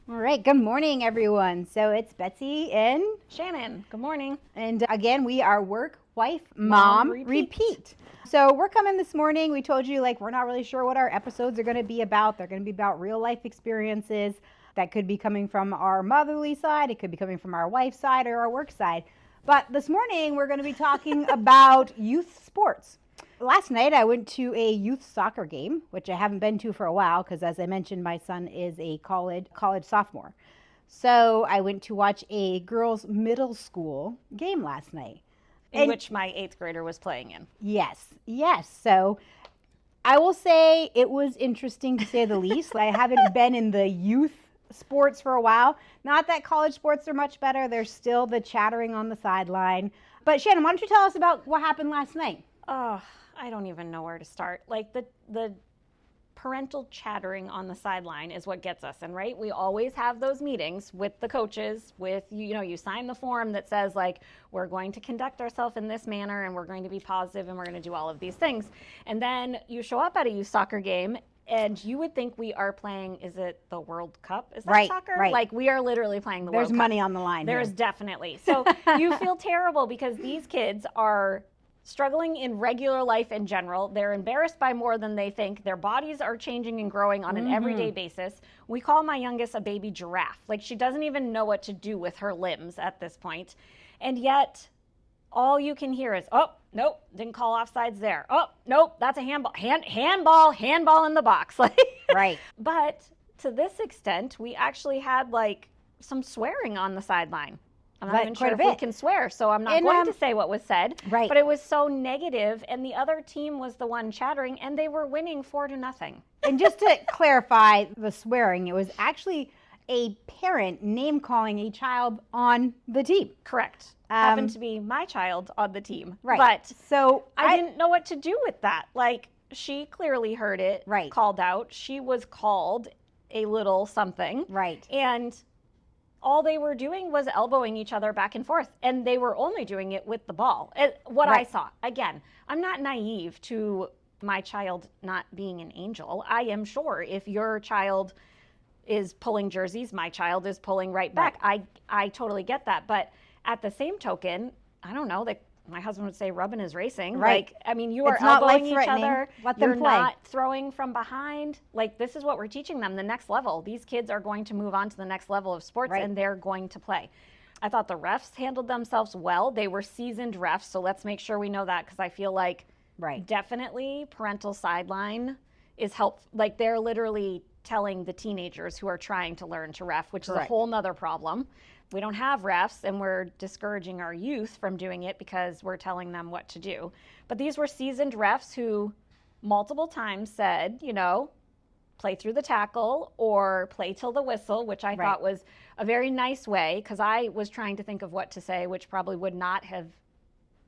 All right, good morning, everyone. So it's Betsy and Shannon, good morning. and again, we are Work, Wife, Mom, Mom, Repeat. Repeat. So we're coming this morning. We told you we're not really sure what our episodes are going to be about. They're going to be about real life experiences that could be coming from our motherly side, it could be coming from our wife's side or our work side. But this morning we're going to be talking about youth sports. Last night I went to a youth soccer game, which I haven't been to for a while because, as I mentioned, my son is a college sophomore. So I went to watch a girls' middle school game last night. In which my 8th grader was playing in. Yes. So I will say it was interesting to say the least. I haven't been in the youth sports for a while. Not that college sports are much better. There's still the chattering on the sideline. But Shannon, why don't you tell us about what happened last night? Oh, I don't even know where to start. Like the parental chattering on the sideline is what gets us. And right, we always have those meetings with the coaches with, you sign the form that says we're going to conduct ourselves in this manner and we're going to be positive and we're going to do all of these things. And then you show up at a youth soccer game and you would think we are playing, is it the World Cup? Is that soccer? Right. We are literally playing the World Cup. There's money on the line. There's definitely. So you feel terrible because these kids are struggling in regular life in general. They're embarrassed by more than they think. Their bodies are changing and growing on an everyday basis. We call my youngest a baby giraffe. She doesn't even know what to do with her limbs at this point. And yet, all you can hear is, oh, nope, didn't call offsides there. Oh, nope, that's a handball. Handball in the box. Right. But to this extent, we actually had some swearing on the sideline. I'm not even sure if we can swear, so I'm not going to say what was said. Right. But it was so negative, and the other team was the one chattering, and they were winning 4-0. And just to clarify the swearing, it was actually a parent name calling a child on the team. Correct. Happened to be my child on the team. Right. But so I didn't know what to do with that. She clearly heard it, right, called out. She was called a little something. Right. And all they were doing was elbowing each other back and forth, and they were only doing it with the ball. What I saw, again, I'm not naive to my child not being an angel. I am sure if your child is pulling jerseys, my child is pulling right back. I totally get that. But at the same token, I don't know, my husband would say rubbing is racing. Right. You are elbowing each other. Let them You're play. not throwing from behind. This is what we're teaching them, the next level. These kids are going to move on to the next level of sports, and they're going to play. I thought the refs handled themselves well. They were seasoned refs, so let's make sure we know that, because I feel definitely parental sideline is helpful. They're literally telling the teenagers who are trying to learn to ref, which is a whole nother problem. We don't have refs, and we're discouraging our youth from doing it because we're telling them what to do. But these were seasoned refs who multiple times said, play through the tackle or play till the whistle, which I thought was a very nice way, because I was trying to think of what to say, which probably would not have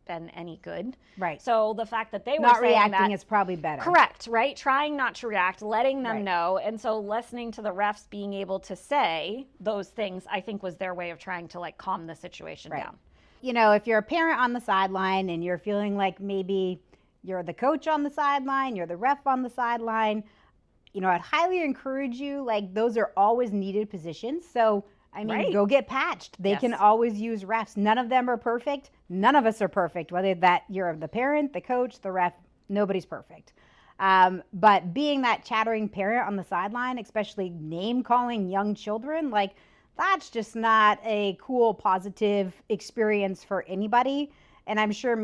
been any good. Right. So the fact that they were not saying reacting that, is probably better. Correct, right? Trying not to react, letting them know. And so listening to the refs being able to say those things, I think, was their way of trying to calm the situation down. If you're a parent on the sideline and you're feeling like maybe you're the coach on the sideline, you're the ref on the sideline, I'd highly encourage you, those are always needed positions. So go get patched. They can always use refs. None of them are perfect. None of us are perfect, whether that you're the parent, the coach, the ref, nobody's perfect. But being that chattering parent on the sideline, especially name calling young children, that's just not a cool, positive experience for anybody. And I'm sure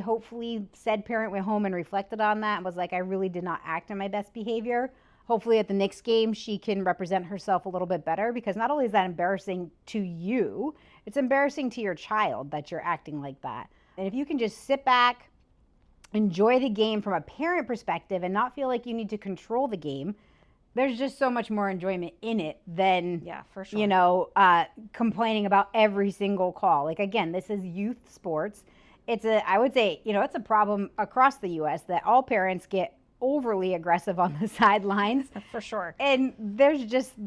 hopefully said parent went home and reflected on that and was I really did not act in my best behavior. Hopefully at the next game, she can represent herself a little bit better, because not only is that embarrassing to you, it's embarrassing to your child that you're acting like that. And if you can just sit back, enjoy the game from a parent perspective and not feel like you need to control the game, there's just so much more enjoyment in it than, for sure. Complaining about every single call. Again, this is youth sports. I would say, it's a problem across the U.S. that all parents get overly aggressive on the sidelines. For sure. And there's just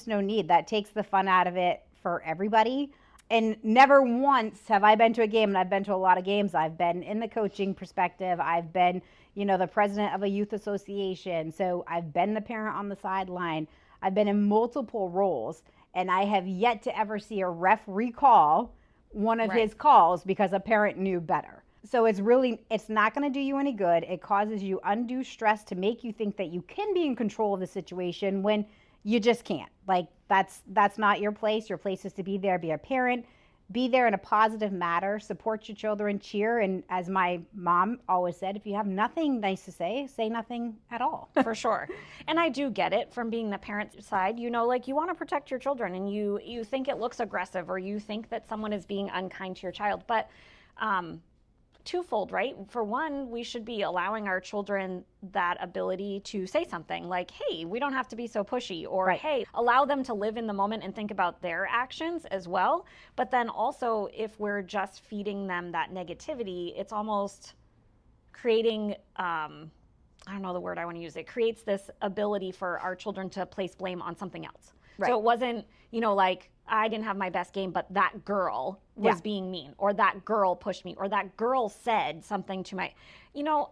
no need. That takes the fun out of it for everybody. And never once have I been to a game, and I've been to a lot of games. I've been in the coaching perspective. I've been, the president of a youth association. So I've been the parent on the sideline. I've been in multiple roles. And I have yet to ever see a ref recall one of Right. his calls because a parent knew better. So it's not going to do you any good. It causes you undue stress to make you think that you can be in control of the situation when you just can't. Like that's not your place. Your place is to be there, be a parent, be there in a positive manner, support your children, cheer. And as my mom always said, if you have nothing nice to say nothing at all. For sure. And I do get it from being the parent side. You know, like you want to protect your children and you think it looks aggressive or you think that someone is being unkind to your child. But twofold, right? For one, we should be allowing our children that ability to say something like, hey, we don't have to be so pushy, or Right. hey, allow them to live in the moment and think about their actions as well. But then also, if we're just feeding them that negativity, it's almost creating, I don't know the word I want to use. It creates this ability for our children to place blame on something else. Right. So it wasn't, you know, like I didn't have my best game, but that girl was Yeah. being mean, or that girl pushed me, or that girl said something to my, you know,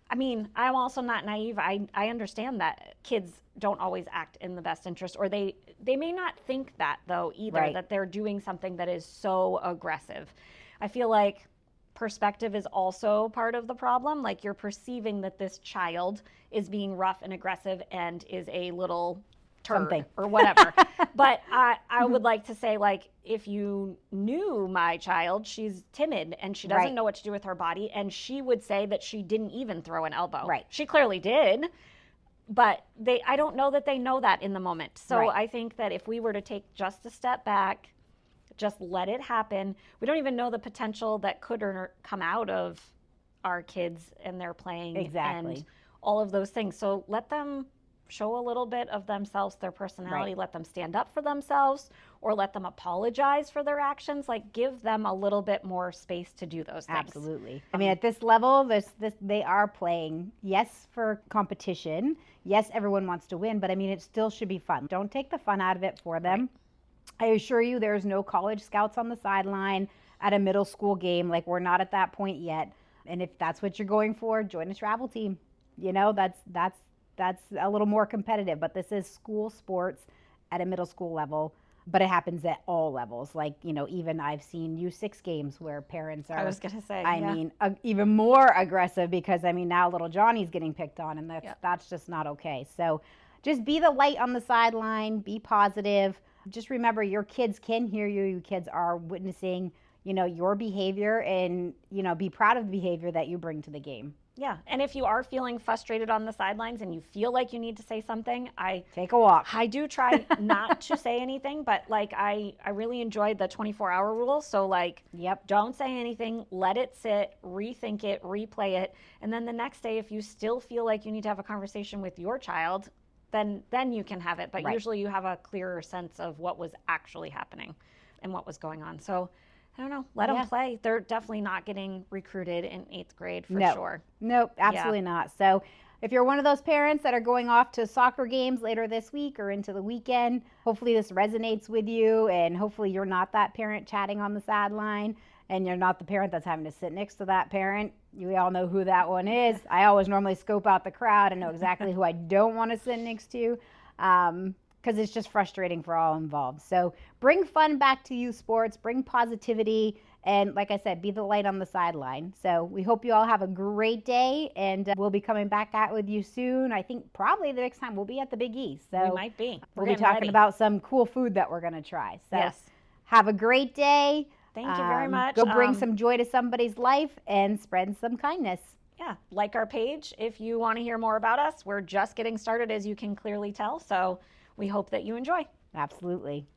I mean, I'm also not naive. I understand that kids don't always act in the best interest, or they may not think that though either, Right. that they're doing something that is so aggressive. I feel like perspective is also part of the problem. Like you're perceiving that this child is being rough and aggressive and is a little turd Something. or whatever. But I would like to say, like, if you knew my child, she's timid and she doesn't Right. know what to do with her body, and she would say that she didn't even throw an elbow. Right. She clearly did, but I don't know that they know that in the moment. So Right. I think that if we were to take just a step back, just let it happen. We don't even know the potential that could come out of our kids and their playing Exactly. and all of those things. So let them show a little bit of themselves, their personality. Right. Let them stand up for themselves, or let them apologize for their actions. Like give them a little bit more space to do those things. Absolutely. I mean, at this level, they are playing, yes, for competition. Yes, everyone wants to win, but I mean, it still should be fun. Don't take the fun out of it for them. Right. I assure you, there's no college scouts on the sideline at a middle school game. Like, we're not at that point yet. And if that's what you're going for, join a travel team. You know, that's a little more competitive, but this is school sports at a middle school level, but it happens at all levels. Like, you know, even I've seen U6 games where parents are, I was going to say, I mean, even more aggressive because, I mean, now little Johnny's getting picked on, and that's just not okay. So just be the light on the sideline, be positive. Just remember, your kids can hear you. Your kids are witnessing, you know, your behavior, and, you know, be proud of the behavior that you bring to the game. Yeah. And if you are feeling frustrated on the sidelines and you feel like you need to say something, take a walk. I do try not to say anything, but like I really enjoyed the 24-hour rule. So like, don't say anything, let it sit, rethink it, replay it. And then the next day, if you still feel like you need to have a conversation with your child, then you can have it. But Right. usually you have a clearer sense of what was actually happening and what was going on. So I don't know. Let them play. They're definitely not getting recruited in 8th grade for sure. Nope, absolutely not. So if you're one of those parents that are going off to soccer games later this week or into the weekend, hopefully this resonates with you, and hopefully you're not that parent chatting on the sideline, and you're not the parent that's having to sit next to that parent. You all know who that one is. I always normally scope out the crowd and know exactly who I don't want to sit next to. Because it's just frustrating for all involved. So bring fun back to youth sports, bring positivity, and like I said, be the light on the sideline. So we hope you all have a great day, and we'll be coming back out with you soon. I think probably the next time we'll be at the Big East. So we might be. We'll be talking about some cool food that we're going to try. So yes. Have a great day. Thank you very much. Go bring some joy to somebody's life and spread some kindness. Yeah, like our page if you want to hear more about us. We're just getting started, as you can clearly tell. So we hope that you enjoy. Absolutely.